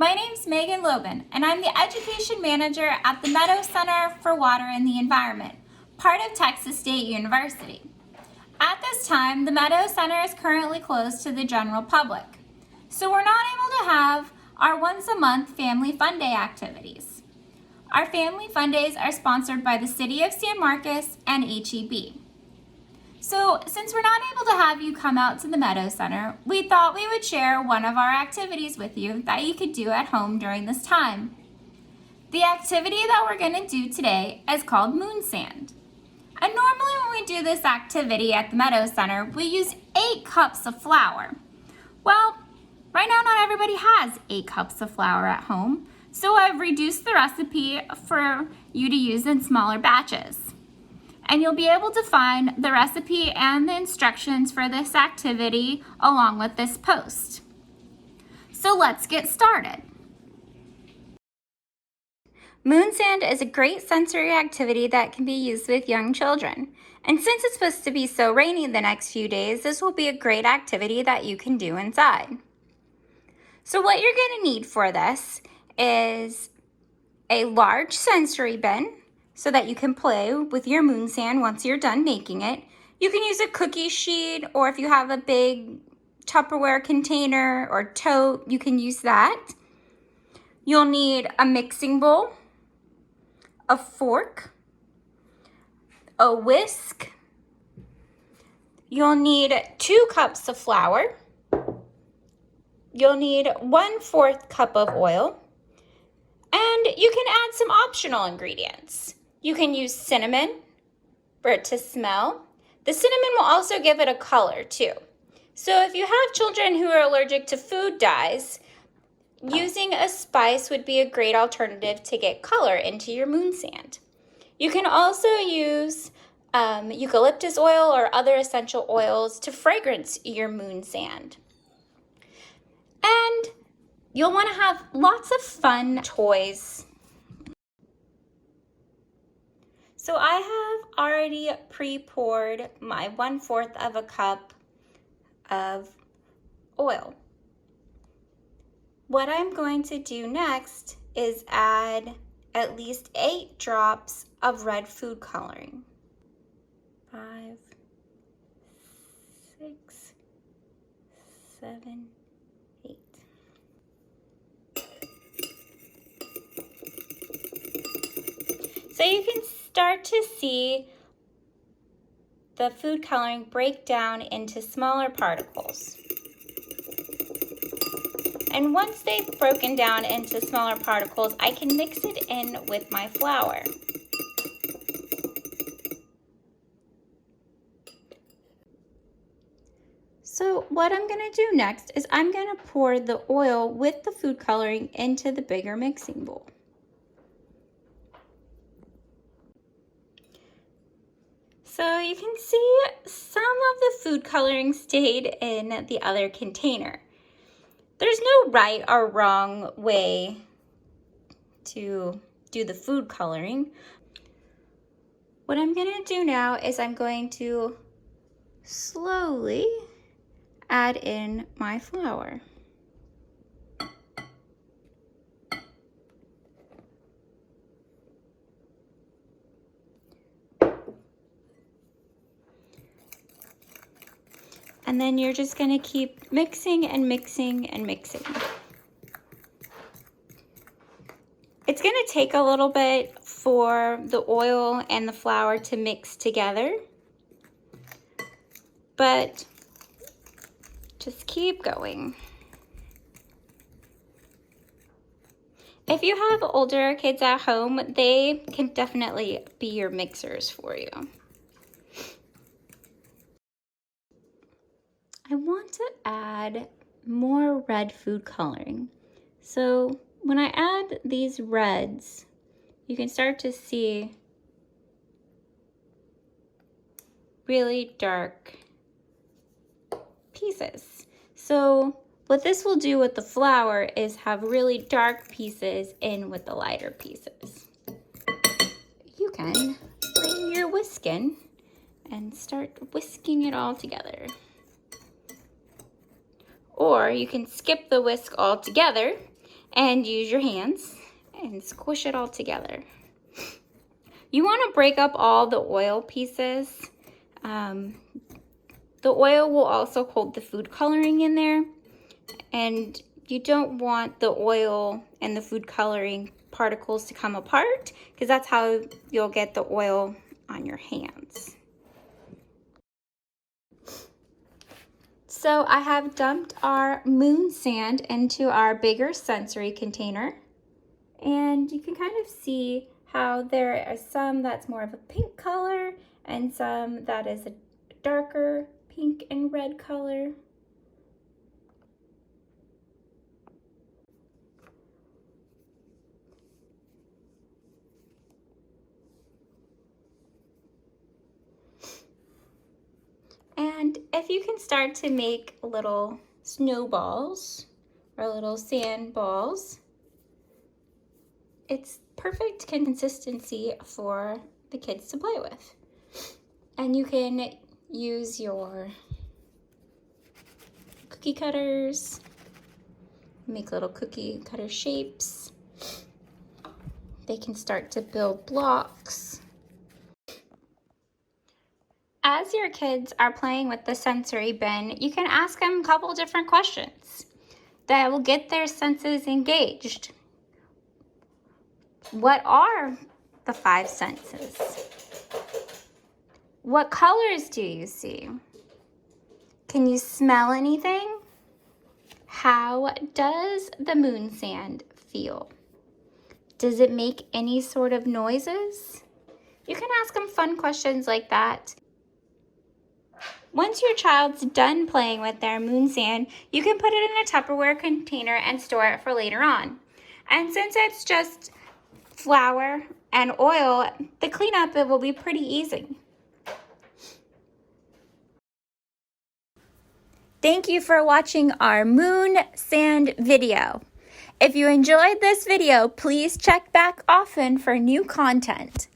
My name's Megan Lobin, and I'm the Education Manager at the Meadow Center for Water and the Environment, part of Texas State University. At this time, the Meadow Center is currently closed to the general public, so we're not able to have our once-a-month Family Fun Day activities. Our Family Fun Days are sponsored by the City of San Marcos and HEB. So since we're not able to have you come out to the Meadow Center, we thought we would share one of our activities with you that you could do at home during this time. The activity that we're going to do today is called moon sand. And normally when we do this activity at the Meadow Center, we use 8 cups of flour. Well, right now not everybody has 8 cups of flour at home, so I've reduced the recipe for you to use in smaller batches. And you'll be able to find the recipe and the instructions for this activity along with this post. So let's get started. Moon sand is a great sensory activity that can be used with young children. And since it's supposed to be so rainy the next few days, this will be a great activity that you can do inside. So what you're going to need for this is a large sensory bin, so that you can play with your moon sand once you're done making it. You can use a cookie sheet, or if you have a big Tupperware container or tote, you can use that. You'll need a mixing bowl, a fork, a whisk. You'll need 2 cups of flour. You'll need 1/4 cup of oil. And you can add some optional ingredients. You can use cinnamon for it to smell. The cinnamon will also give it a color too. So if you have children who are allergic to food dyes, using a spice would be a great alternative to get color into your moon sand. You can also use eucalyptus oil or other essential oils to fragrance your moon sand. And you'll want to have lots of fun toys. So I have already pre-poured my 1/4 of a cup of oil. What I'm going to do next is add at least 8 drops of red food coloring. 5, 6, 7, 8. So you can start to see the food coloring break down into smaller particles. And once they've broken down into smaller particles, I can mix it in with my flour. So what I'm going to do next is I'm going to pour the oil with the food coloring into the bigger mixing bowl. So you can see some of the food coloring stayed in the other container. There's no right or wrong way to do the food coloring. What I'm going to do now is I'm going to slowly add in my flour. And then you're just going to keep mixing and mixing and mixing. It's going to take a little bit for the oil and the flour to mix together, but just keep going. If you have older kids at home, they can definitely be your mixers for you. I want to add more red food coloring. So when I add these reds, you can start to see really dark pieces. So what this will do with the flour is have really dark pieces in with the lighter pieces. You can bring your whisk in and start whisking it all together. Or you can skip the whisk altogether and use your hands and squish it all together. You want to break up all the oil pieces. The oil will also hold the food coloring in there, and you don't want the oil and the food coloring particles to come apart, because that's how you'll get the oil on your hands. So I have dumped our moon sand into our bigger sensory container, and you can kind of see how there are some that's more of a pink color and some that is a darker pink and red color. And if you can start to make little snowballs or little sand balls, it's perfect consistency for the kids to play with. And you can use your cookie cutters, make little cookie cutter shapes. They can start to build blocks. As your kids are playing with the sensory bin, you can ask them a couple different questions that will get their senses engaged. What are the 5 senses? What colors do you see? Can you smell anything? How does the moon sand feel? Does it make any sort of noises? You can ask them fun questions like that. Once your child's done playing with their moon sand, you can put it in a Tupperware container and store it for later on. And since it's just flour and oil, the cleanup will be pretty easy. Thank you for watching our moon sand video. If you enjoyed this video, please check back often for new content.